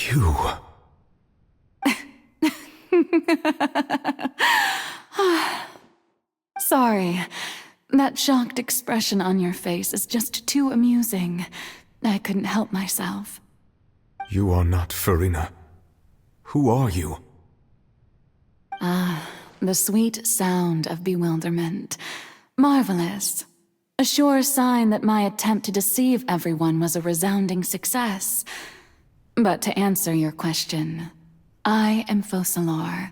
You... Sorry. That shocked expression on your face is just too amusing. I couldn't help myself. You are not Farina. Who are you? The sweet sound of bewilderment. Marvelous. A sure sign that my attempt to deceive everyone was a resounding success. But to answer your question, I am Focalor.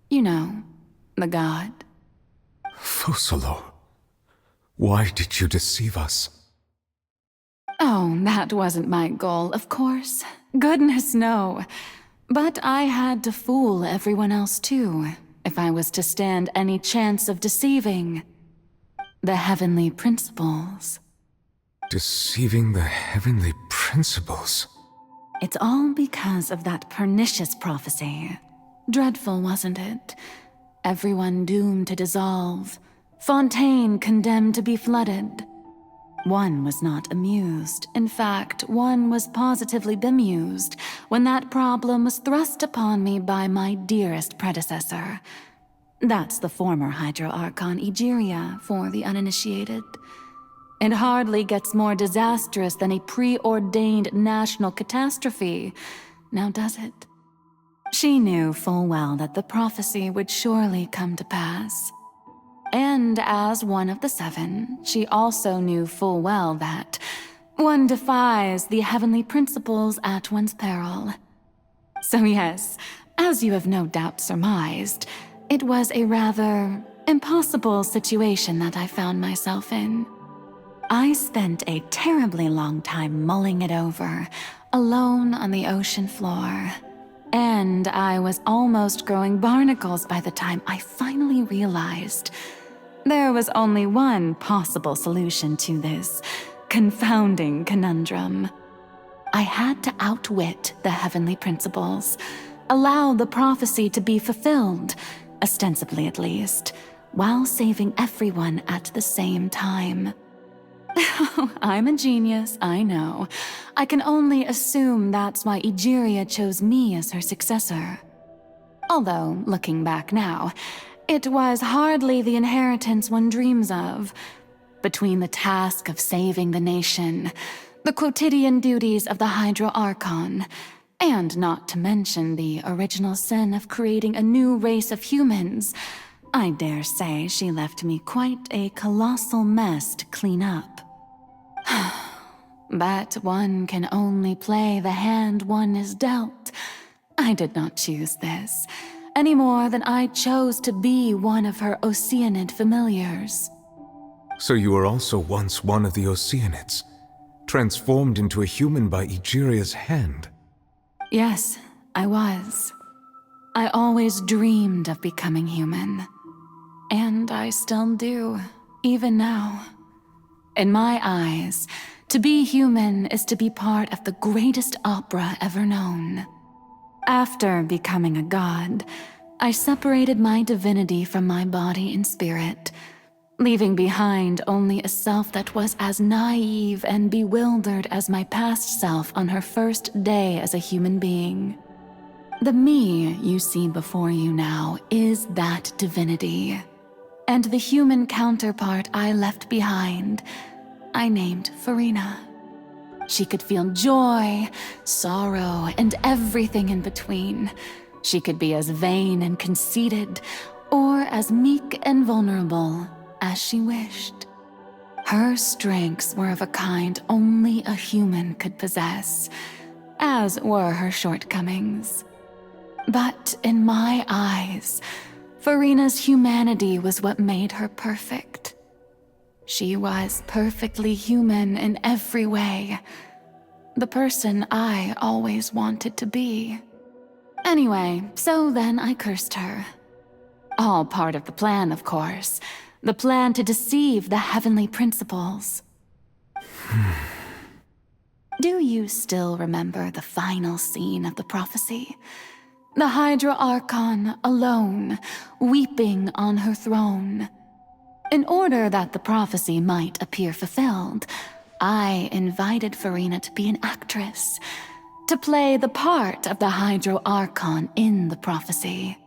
You know, the god. Focalor? Why did you deceive us? Oh, that wasn't my goal, of course. Goodness, no. But I had to fool everyone else too, if I was to stand any chance of deceiving the heavenly principles. Deceiving the heavenly principles? It's all because of that pernicious prophecy. Dreadful, wasn't it? Everyone doomed to dissolve. Fontaine condemned to be flooded. One was not amused. In fact, one was positively bemused when that problem was thrust upon me by my dearest predecessor. That's the former Hydro-Archon Egeria for the uninitiated. It hardly gets more disastrous than a preordained national catastrophe, now does it? She knew full well that the prophecy would surely come to pass. And as one of the seven, she also knew full well that one defies the heavenly principles at one's peril. So yes, as you have no doubt surmised, it was a rather impossible situation that I found myself in. I spent a terribly long time mulling it over, alone on the ocean floor. And I was almost growing barnacles by the time I finally realized there was only one possible solution to this confounding conundrum. I had to outwit the heavenly principles, allow the prophecy to be fulfilled, ostensibly at least, while saving everyone at the same time. I'm a genius, I know. I can only assume that's why Egeria chose me as her successor. Although, looking back now, it was hardly the inheritance one dreams of. Between the task of saving the nation, the quotidian duties of the Hydro-Archon, and not to mention the original sin of creating a new race of humans, I dare say she left me quite a colossal mess to clean up. But one can only play the hand one is dealt. I did not choose this, any more than I chose to be one of her Oceanid familiars. So you were also once one of the Oceanids, transformed into a human by Egeria's hand? Yes, I was. I always dreamed of becoming human. And I still do, even now. In my eyes, to be human is to be part of the greatest opera ever known. After becoming a god, I separated my divinity from my body and spirit, leaving behind only a self that was as naive and bewildered as my past self on her first day as a human being. The me you see before you now is that divinity. And the human counterpart I left behind, I named Farina. She could feel joy, sorrow, and everything in between. She could be as vain and conceited, or as meek and vulnerable as she wished. Her strengths were of a kind only a human could possess, as were her shortcomings. But in my eyes, Farina's humanity was what made her perfect. She was perfectly human in every way. The person I always wanted to be. Anyway, so then I cursed her. All part of the plan, of course. The plan to deceive the heavenly principles. Do you still remember the final scene of the prophecy? The Hydro-Archon alone, weeping on her throne. In order that the prophecy might appear fulfilled, I invited Farina to be an actress. to play the part of the Hydro Archon in the prophecy.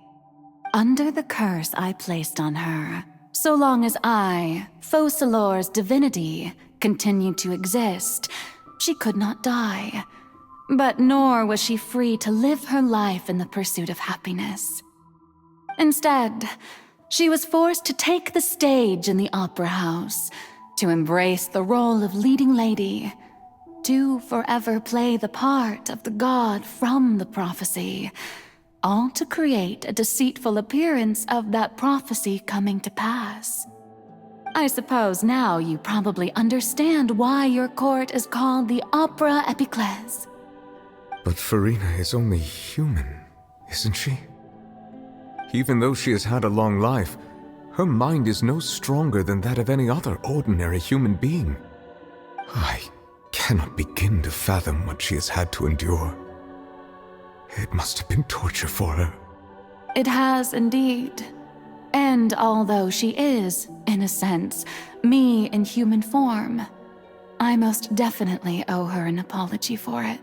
Under the curse I placed on her, so long as I, Focalor's divinity, continued to exist, she could not die. But nor was she free to live her life in the pursuit of happiness. Instead, she was forced to take the stage in the opera house, to embrace the role of leading lady, to forever play the part of the god from the prophecy, all to create a deceitful appearance of that prophecy coming to pass. I suppose now you probably understand why your court is called the Opera Epiclese. But Farina is only human, isn't she? Even though she has had a long life, her mind is no stronger than that of any other ordinary human being. I cannot begin to fathom what she has had to endure. It must have been torture for her. It has indeed. And although she is, in a sense, me in human form, I most definitely owe her an apology for it.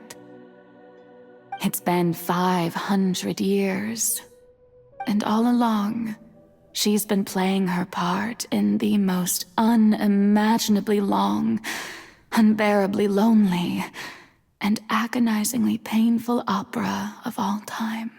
It's been 500 years, and all along, she's been playing her part in the most unimaginably long, unbearably lonely, and agonizingly painful opera of all time.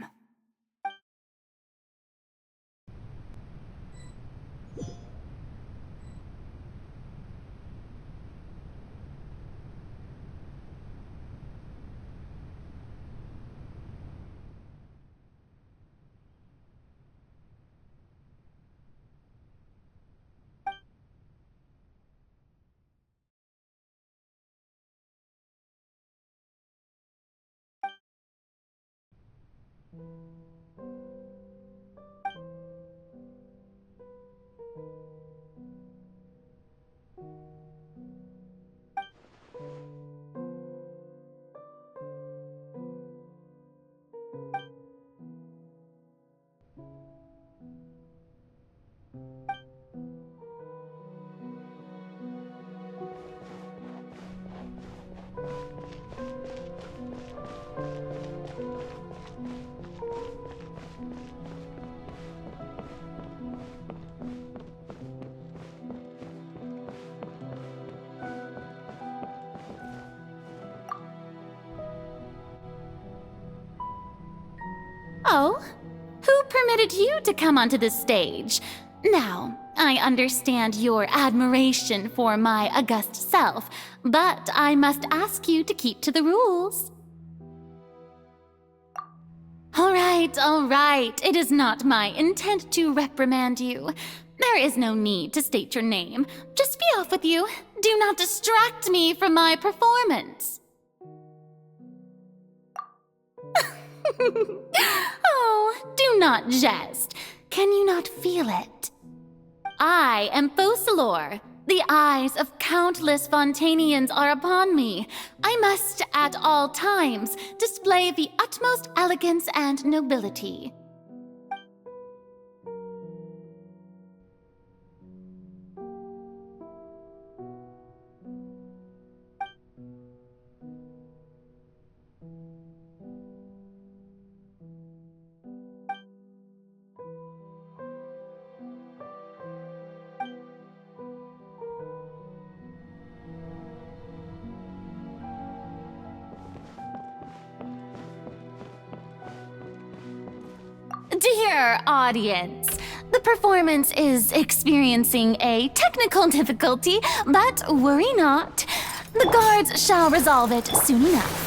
Oh, who permitted you to come onto the stage? Now, I understand your admiration for my august self, but I must ask you to keep to the rules. All right. It is not my intent to reprimand you. There is no need to state your name. Just be off with you. Do not distract me from my performance. Oh, do not jest. Can you not feel it? I am Focalor. The eyes of countless Fontainians are upon me. I must, at all times, display the utmost elegance and nobility. Dear audience, the performance is experiencing a technical difficulty, but worry not. The guards shall resolve it soon enough.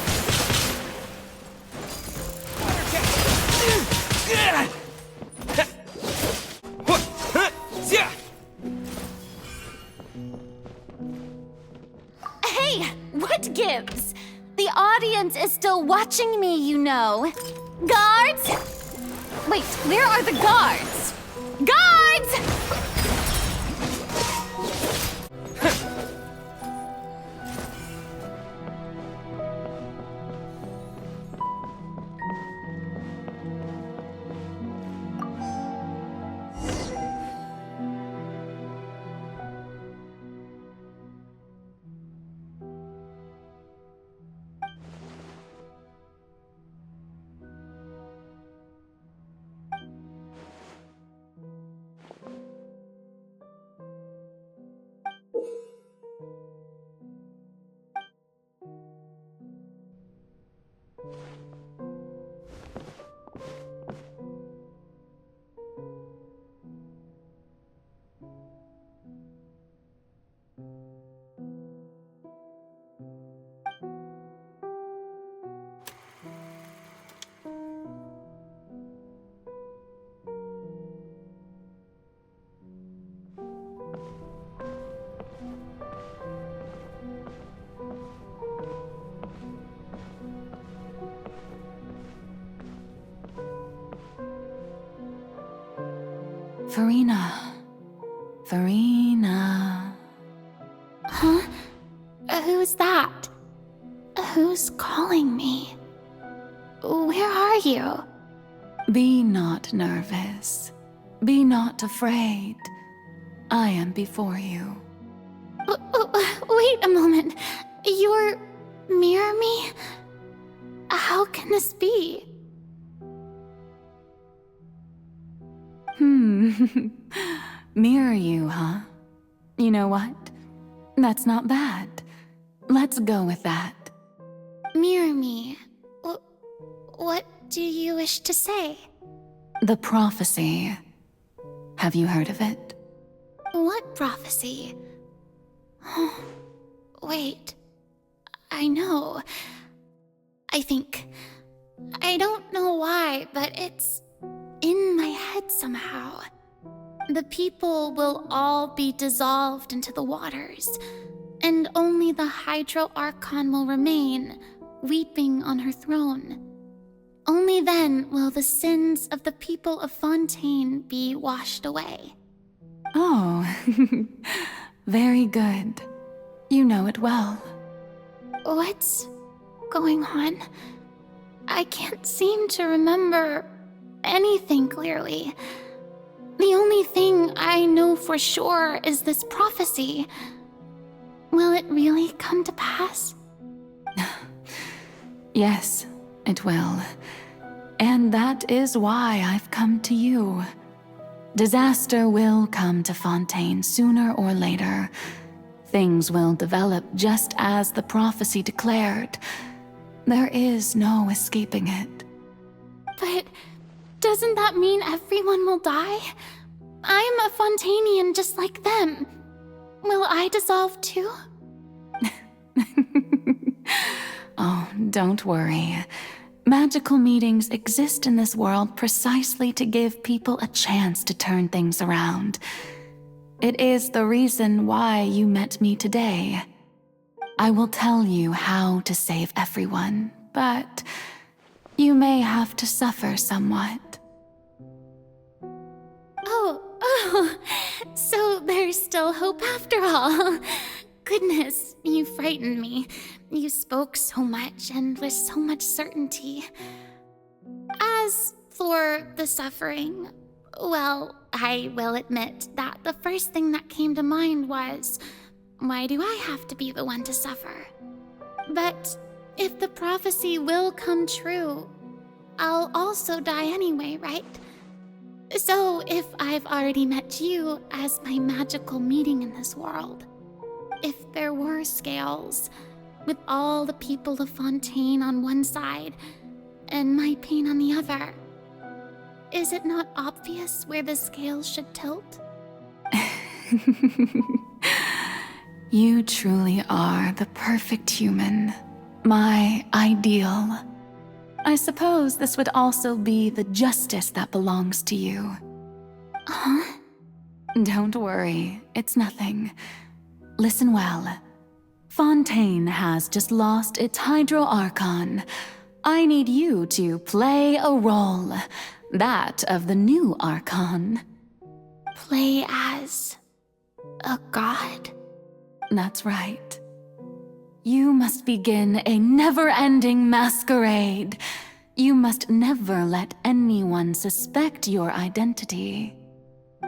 Hey, what gives? The audience is still watching me, you know. Guards! Wait, where are the guards? Guards! Farina. Farina. Huh? Who's that? Who's calling me? Where are you? Be not nervous. Be not afraid. I am before you. Wait a moment. You're mirror me? How can this be? Mirror you, huh? You know what? That's not bad. Let's go with that. Mirror me. What do you wish to say? The prophecy. Have you heard of it? What prophecy? Wait. I know. I think. I don't know why, but it's in my head somehow. The people will all be dissolved into the waters, and only the Hydro Archon will remain, weeping on her throne. Only then will the sins of the people of Fontaine be washed away. Oh, very good. You know it well. What's going on? I can't seem to remember anything clearly. The only thing I know for sure is this prophecy. Will it really come to pass? Yes, it will. And that is why I've come to you. Disaster will come to Fontaine sooner or later. Things will develop just as the prophecy declared. There is no escaping it. But doesn't that mean everyone will die? I'm a Fontainian just like them. Will I dissolve too? Oh, don't worry. Magical meetings exist in this world precisely to give people a chance to turn things around. It is the reason why you met me today. I will tell you how to save everyone, but you may have to suffer somewhat. Oh, so there's still hope after all. Goodness, you frightened me. You spoke so much and with so much certainty. As for the suffering, well, I will admit that the first thing that came to mind was, why do I have to be the one to suffer? But if the prophecy will come true, I'll also die anyway, right? So if I've already met you as my magical meeting in this world, if there were scales, with all the people of Fontaine on one side and my pain on the other, is it not obvious where the scales should tilt? You truly are the perfect human, my ideal. I suppose this would also be the justice that belongs to you. Huh? Don't worry, it's nothing. Listen well. Fontaine has just lost its Hydro Archon. I need you to play a role, that of the new Archon. Play as a god? That's right. You must begin a never-ending masquerade. You must never let anyone suspect your identity.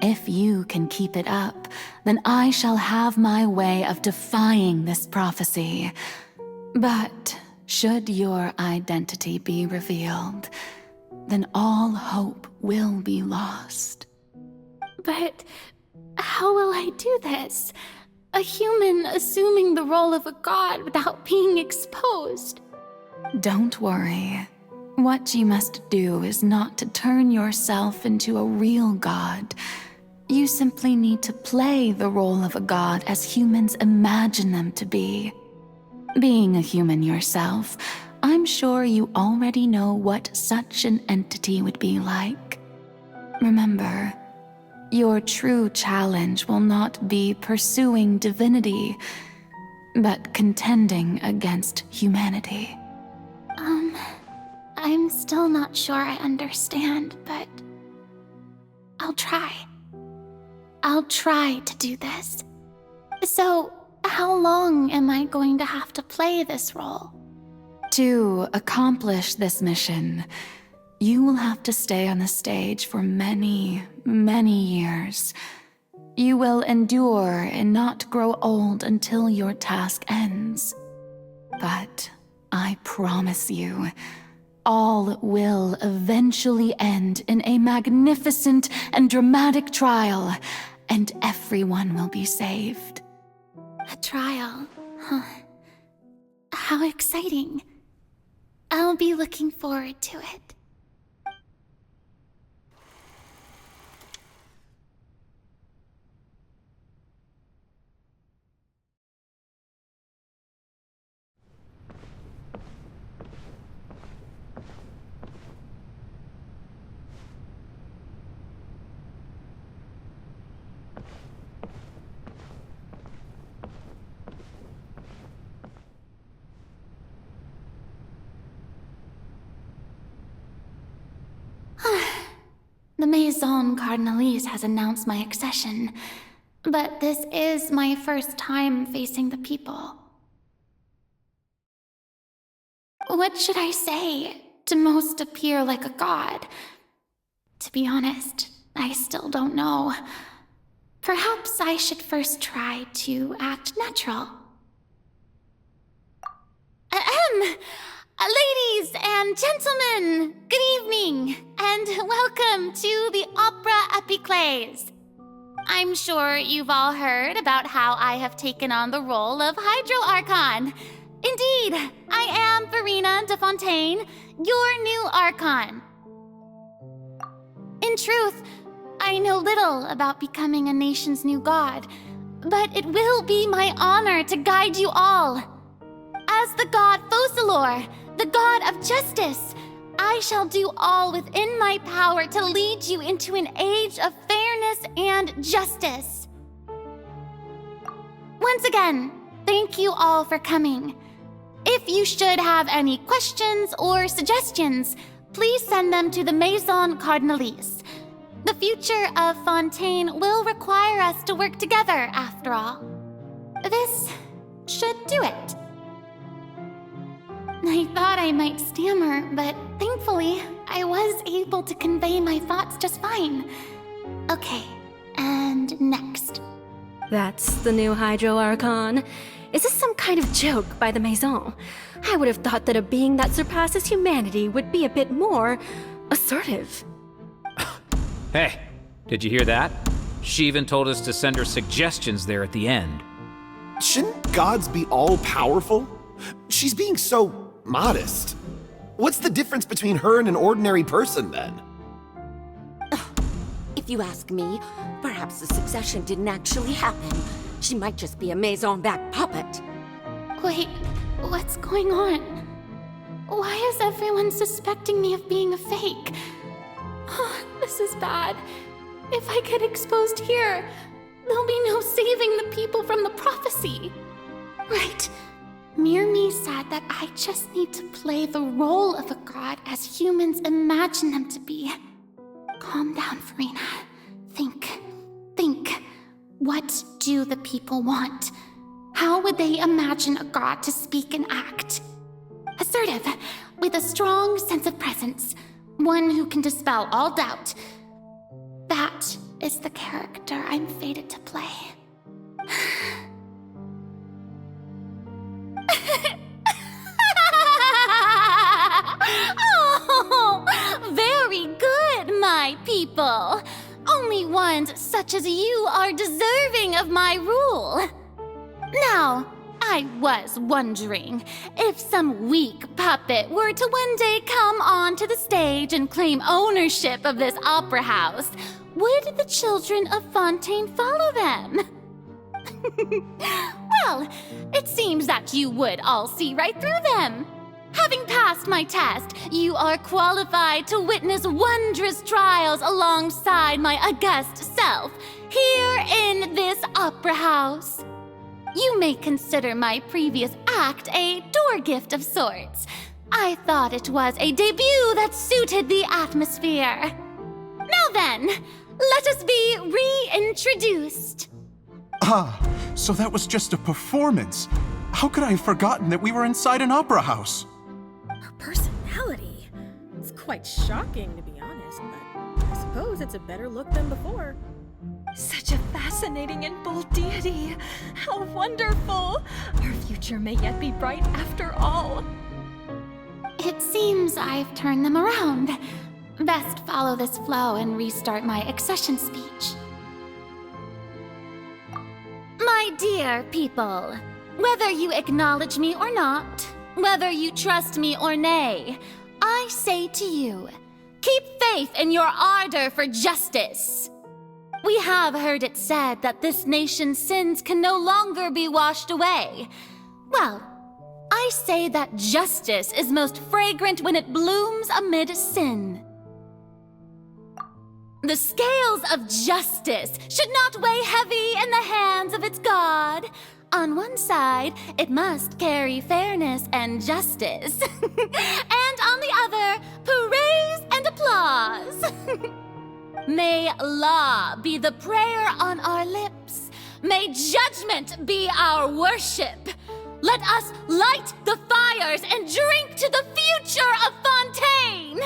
If you can keep it up, then I shall have my way of defying this prophecy. But should your identity be revealed, then all hope will be lost. But how will I do this? A human assuming the role of a god without being exposed. Don't worry. What you must do is not to turn yourself into a real god. You simply need to play the role of a god as humans imagine them to be. Being a human yourself, I'm sure you already know what such an entity would be like. Remember, your true challenge will not be pursuing divinity, but contending against humanity. I'm still not sure I understand, but I'll try. I'll try to do this. So, how long am I going to have to play this role? To accomplish this mission, you will have to stay on the stage for many, many years. You will endure and not grow old until your task ends. But I promise you, all will eventually end in a magnificent and dramatic trial, and everyone will be saved. A trial, huh? How exciting. I'll be looking forward to it. The Maison Cardinalise has announced my accession, but this is my first time facing the people. What should I say to most appear like a god? To be honest, I still don't know. Perhaps I should first try to act natural. Ladies and gentlemen, good evening, and welcome to the Opera Epiclese. I'm sure you've all heard about how I have taken on the role of Hydro Archon. Indeed, I am Farina de Fontaine, your new Archon. In truth, I know little about becoming a nation's new god, but it will be my honor to guide you all. As the god Focalor, the god of justice, I shall do all within my power to lead you into an age of fairness and justice. Once again, thank you all for coming. If you should have any questions or suggestions, please send them to the Maison Cardinalise. The future of Fontaine will require us to work together, after all. This should do it. I thought I might stammer, but thankfully, I was able to convey my thoughts just fine. Okay, and next. That's the new Hydro Archon. Is this some kind of joke by the Maison? I would have thought that a being that surpasses humanity would be a bit more assertive. Hey, did you hear that? She even told us to send her suggestions there at the end. Shouldn't gods be all-powerful? She's being so modest. What's the difference between her and an ordinary person, then? If you ask me, perhaps the succession didn't actually happen. She might just be a Maison-backed puppet. Wait, what's going on? Why is everyone suspecting me of being a fake? Oh, this is bad. If I get exposed here, there'll be no saving the people from the prophecy. Right. Mirmi said that I just need to play the role of a god as humans imagine them to be. Calm down, Farina. Think. What do the people want? How would they imagine a god to speak and act? Assertive, with a strong sense of presence. One who can dispel all doubt. That is the character I'm fated to play. Oh, very good, my people. Only ones such as you are deserving of my rule. Now, I was wondering if some weak puppet were to one day come onto the stage and claim ownership of this opera house, would the children of Fontaine follow them? Well, it seems that you would all see right through them. Having passed my test, you are qualified to witness wondrous trials alongside my august self, here in this opera house. You may consider my previous act a door gift of sorts. I thought it was a debut that suited the atmosphere. Now then, let us be reintroduced. Ah, so that was just a performance. How could I have forgotten that we were inside an opera house? Her personality. It's quite shocking, to be honest, but I suppose it's a better look than before. Such a fascinating and bold deity. How wonderful! Our future may yet be bright after all. It seems I've turned them around. Best follow this flow and restart my accession speech. My dear people, whether you acknowledge me or not, whether you trust me or nay, I say to you, keep faith in your ardor for justice. We have heard it said that this nation's sins can no longer be washed away. Well, I say that justice is most fragrant when it blooms amid sin. The scales of justice should not weigh heavy in the hands of its God. On one side, it must carry fairness and justice. And on the other, praise and applause. May law be the prayer on our lips. May judgment be our worship. Let us light the fires and drink to the future of Fontaine.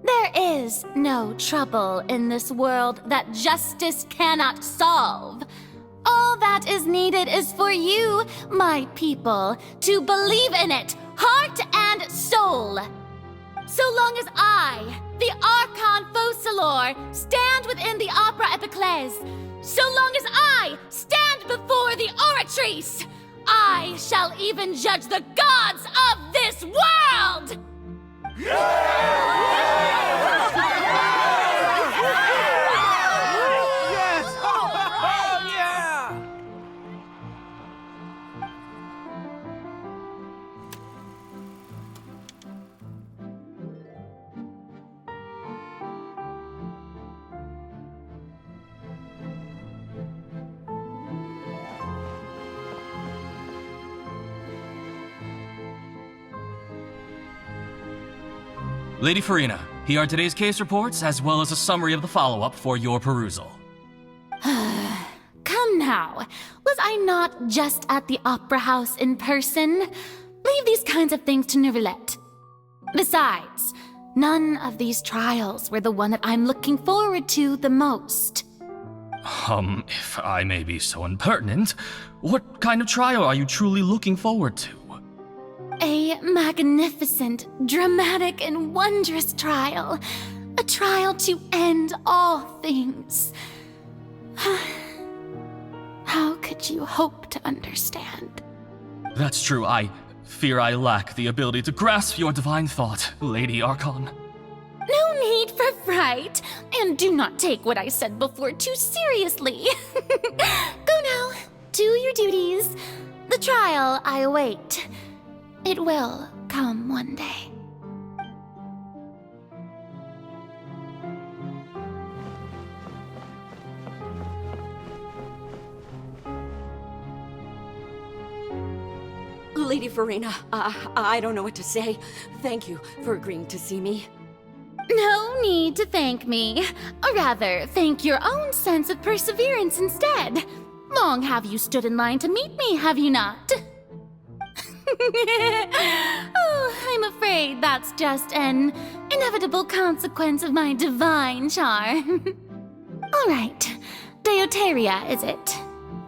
There is no trouble in this world that justice cannot solve. All that is needed is for you, my people, to believe in it, heart and soul. So long as I, the Archon Focalor, stand within the Opera Epiclese, so long as I stand before the Oratrice, I shall even judge the gods of this world! Lady Farina, here are today's case reports, as well as a summary of the follow-up for your perusal. Come now, was I not just at the Opera House in person? Leave these kinds of things to Neuvillette. Besides, none of these trials were the one that I'm looking forward to the most. If I may be so impertinent, what kind of trial are you truly looking forward to? A magnificent, dramatic, and wondrous trial. A trial to end all things. How could you hope to understand? That's true. I fear I lack the ability to grasp your divine thought, Lady Archon. No need for fright, and do not take what I said before too seriously. Go now, do your duties. The trial I await. It will come one day. Lady Farina, I don't know what to say. Thank you for agreeing to see me. No need to thank me. Or rather, thank your own sense of perseverance instead. Long have you stood in line to meet me, have you not? Oh, I'm afraid that's just an inevitable consequence of my divine charm. All right, Deoteria, is it?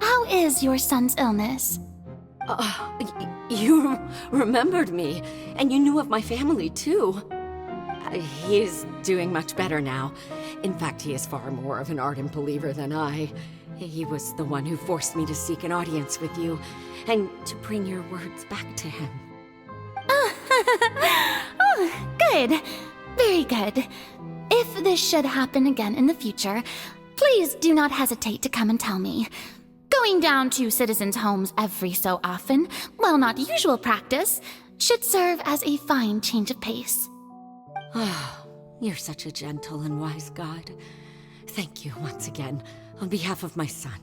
How is your son's illness? You remembered me, and you knew of my family, too. He's doing much better now. In fact, he is far more of an ardent believer than I. He was the one who forced me to seek an audience with you, and to bring your words back to him. Oh, good. Very good. If this should happen again in the future, please do not hesitate to come and tell me. Going down to citizens' homes every so often, while not usual practice, should serve as a fine change of pace. You're such a gentle and wise God. Thank you once again, on behalf of my son.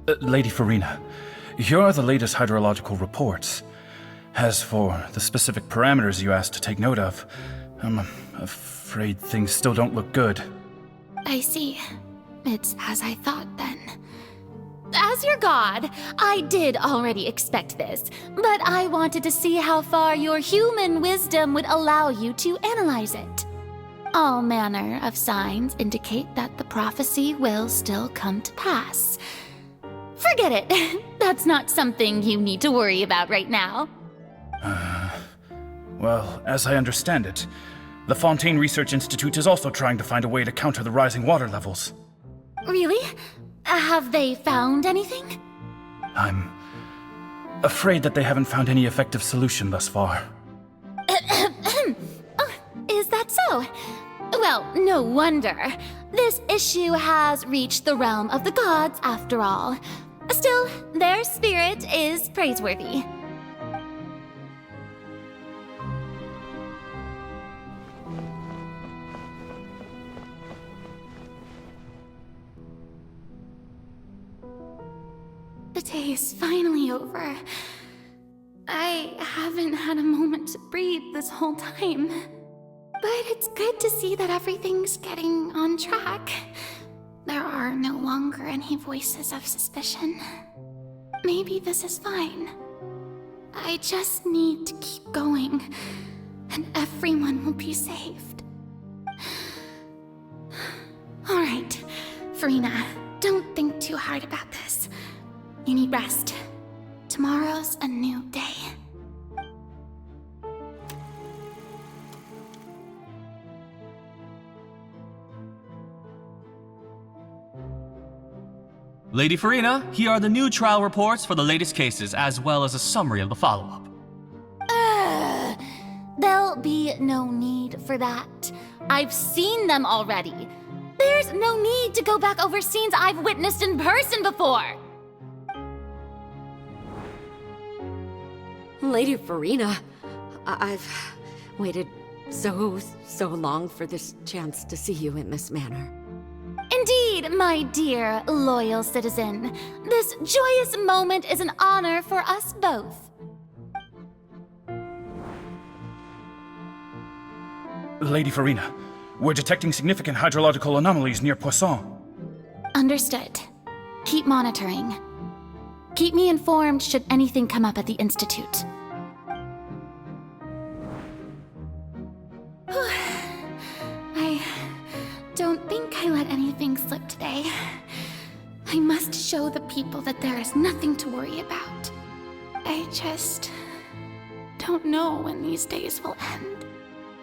Lady Farina, here are the latest hydrological reports. As for the specific parameters you asked to take note of, I'm afraid things still don't look good. I see. It's as I thought then. As your god, I did already expect this, but I wanted to see how far your human wisdom would allow you to analyze it. All manner of signs indicate that the prophecy will still come to pass. Forget it. That's not something you need to worry about right now. Well, as I understand it, the Fontaine Research Institute is also trying to find a way to counter the rising water levels. Really? Have they found anything? I'm afraid that they haven't found any effective solution thus far. Oh, is that so? Well, no wonder. This issue has reached the realm of the gods, after all. Still, their spirit is praiseworthy. The day is finally over. I haven't had a moment to breathe this whole time. But it's good to see that everything's getting on track. There are no longer any voices of suspicion. Maybe this is fine. I just need to keep going, and everyone will be saved. All right, Farina, don't think too hard about this. You need rest. Tomorrow's a new day. Lady Farina, here are the new trial reports for the latest cases, as well as a summary of the follow-up. There'll be no need for that. I've seen them already. There's no need to go back over scenes I've witnessed in person before. Lady Farina, I've waited so long for this chance to see you in this manner. Indeed, my dear, loyal citizen. This joyous moment is an honor for us both. Lady Farina, we're detecting significant hydrological anomalies near Poisson. Understood. Keep monitoring. Keep me informed should anything come up at the Institute. I don't think I let anything slip today. I must show the people that there is nothing to worry about. I just don't know when these days will end.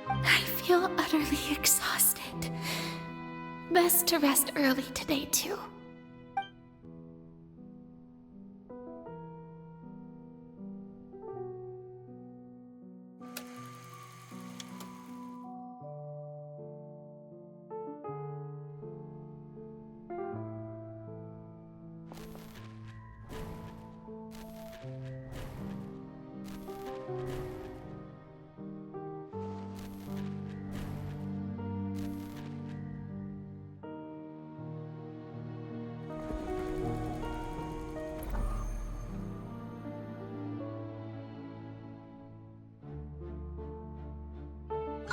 I feel utterly exhausted. Best to rest early today, too.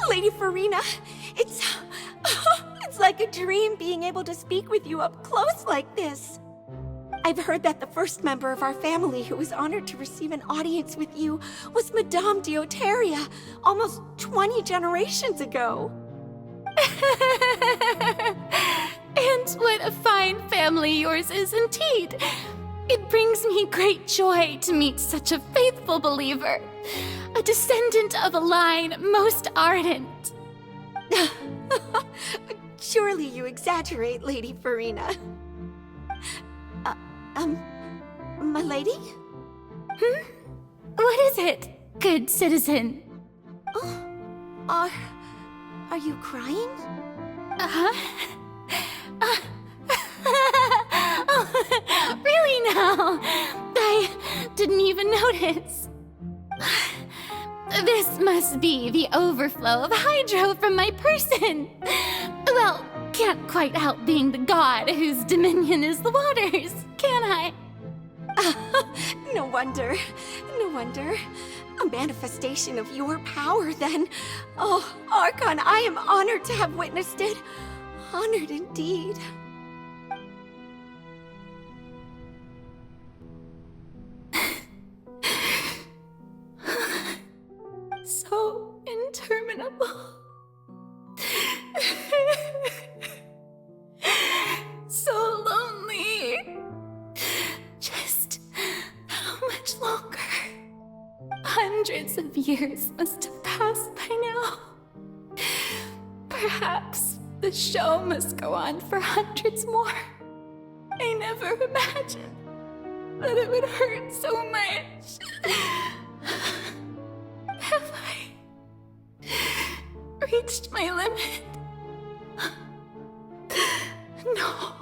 Lady Farina, it's like a dream being able to speak with you up close like this. I've heard that the first member of our family who was honored to receive an audience with you was Madame Deoteria, almost 20 generations ago. And what a fine family yours is indeed. It brings me great joy to meet such a faithful believer, a descendant of a line most ardent. Surely you exaggerate, Lady Farina. My lady? What is it, good citizen? Are you crying? Oh, really now? I didn't even notice. This must be the overflow of hydro from my person. Well, can't quite help being the god whose dominion is the waters, can I? No wonder. No wonder. A manifestation of your power, then. Oh, Archon, I am honored to have witnessed it. Honored indeed. So interminable. So lonely. Just how much longer? Hundreds of years must have passed by now. Perhaps the show must go on for hundreds more. I never imagined that it would hurt so much. Have I reached my limit? No.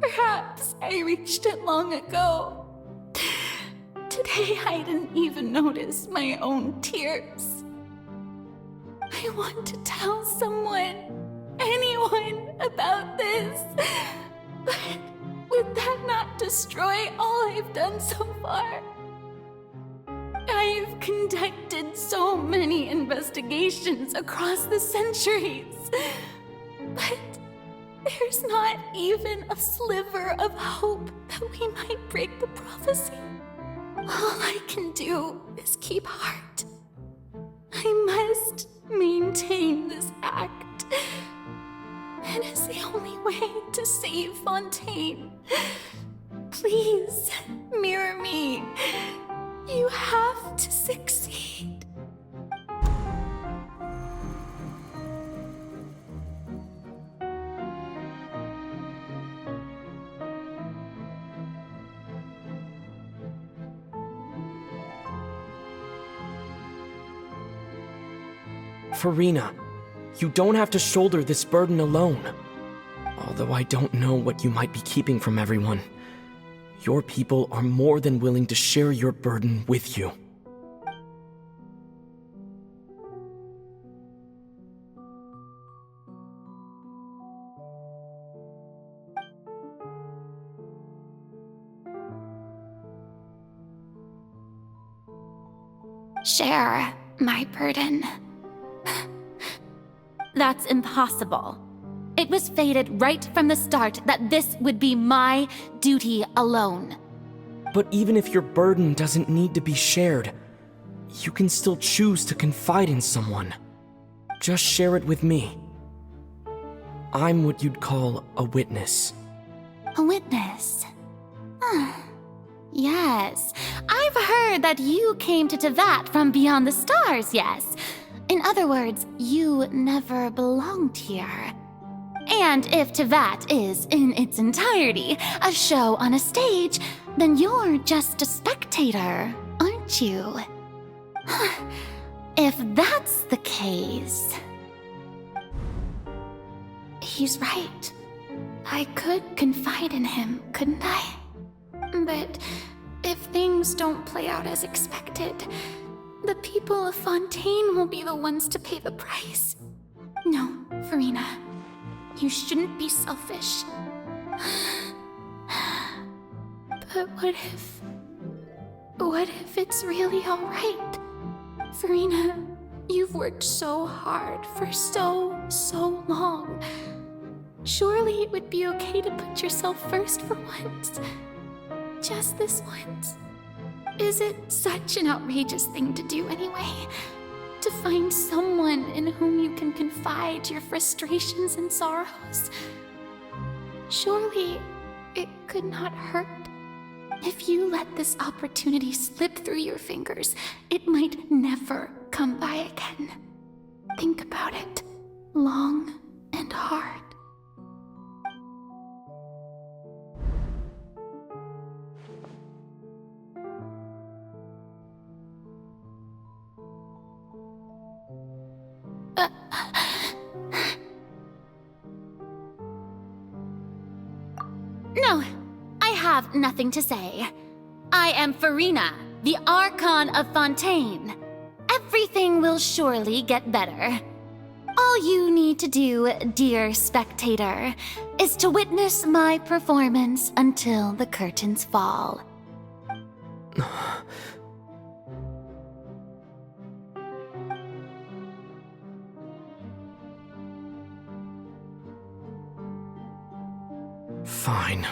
Perhaps I reached it long ago. Today I didn't even notice my own tears. I want to tell someone, anyone, about this. But would that not destroy all I've done so far? I've conducted so many investigations across the centuries. But there's not even a sliver of hope that we might break the prophecy. All I can do is keep heart. I must maintain this act. It is the only way to save Fontaine. Please, mirror me. You have to succeed. Farina, you don't have to shoulder this burden alone. Although I don't know what you might be keeping from everyone, your people are more than willing to share your burden with you. Share my burden. That's impossible. It was fated right from the start that this would be my duty alone. But even if your burden doesn't need to be shared, you can still choose to confide in someone. Just share it with me. I'm what you'd call a witness. A witness? Yes. I've heard that you came to Tevat from beyond the stars, yes. In other words, you never belonged here. And if Tevat is, in its entirety, a show on a stage, then you're just a spectator, aren't you? If that's the case... He's right. I could confide in him, couldn't I? But if things don't play out as expected, the people of Fontaine will be the ones to pay the price. No, Farina. You shouldn't be selfish. But what if it's really alright? Farina, you've worked so hard for so long. Surely it would be okay to put yourself first for once. Just this once. Is it such an outrageous thing to do anyway? To find someone in whom you can confide your frustrations and sorrows? Surely it could not hurt. If you let this opportunity slip through your fingers, it might never come by again. Think about it long and hard. No, I have nothing to say. I am Farina, the Archon of Fontaine. Everything will surely get better. All you need to do, dear spectator, is to witness my performance until the curtains fall. Fine.